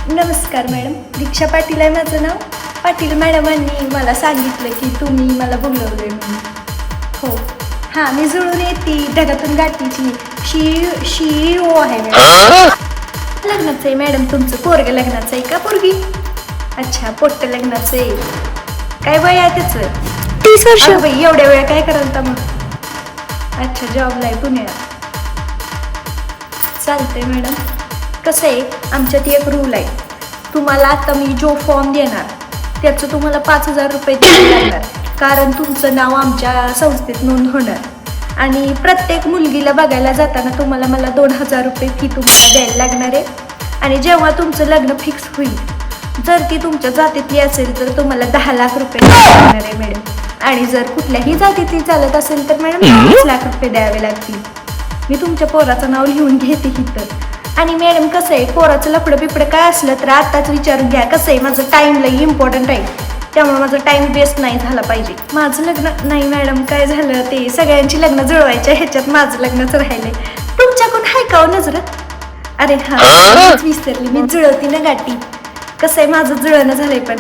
नमस्कार मॅडम, दीक्षा पाटील आहे माझं नाव. पाटील मॅडमांनी मला सांगितलं की तुम्ही मला बोलवलं आहे म्हणून. हो हां, मी जुळून येते ढगातून गाठीची CEO आहे मॅडम. लग्नाचं आहे मॅडम तुमचं? पोरगं लग्नाचं आहे का पोरगी? अच्छा, पोट्ट लग्नाचं आहे. काय वय आहे त्याचं? 30 वर्ष. बाई एवढ्या वेळा काय कराल मग? अच्छा, जॉबला आहे पुण्यात. चालतंय मॅडम. कसं आहे, आमच्यात एक रूल आहे. तुम्हाला आता मी जो फॉर्म देणार त्याचं तुम्हाला 5,000 रुपये द्यावे लागणार, कारण तुमचं नाव आमच्या संस्थेत नोंद होणार. आणि प्रत्येक मुलगीला बघायला जाताना तुम्हाला मला 2,000 रुपये फी तुम्हाला द्यायला लागणार आहे. आणि जेव्हा तुमचं लग्न फिक्स होईल, जर ती तुमच्या जातीतली असेल तर तुम्हाला 10 लाख रुपये द्यावे लागणार आहे मॅडम. आणि जर कुठल्याही जातीतली चालत असेल तर मॅडम 5 लाख रुपये द्यावे लागतील. मी तुमच्या पोराचं नाव लिहून घेते इथं. आणि मॅडम कसं आहे, पोराचं लफडं बिपडं काय असलं तर आत्ताच विचारून घ्या. कसं आहे, माझं टाईम लई इम्पॉर्टंट आहे, त्यामुळे माझं टाईम वेस्ट नाही झाला पाहिजे. माझं लग्न नाही मॅडम, काय झालं ते सगळ्यांची लग्न जुळवायच्या ह्याच्यात माझं लग्नच राहिलंय. तुमच्याकडून आहे का नजर? अरे हां, विसरली मी, जुळवती ना गाठी. कसं आहे, माझं जुळणं झालंय पण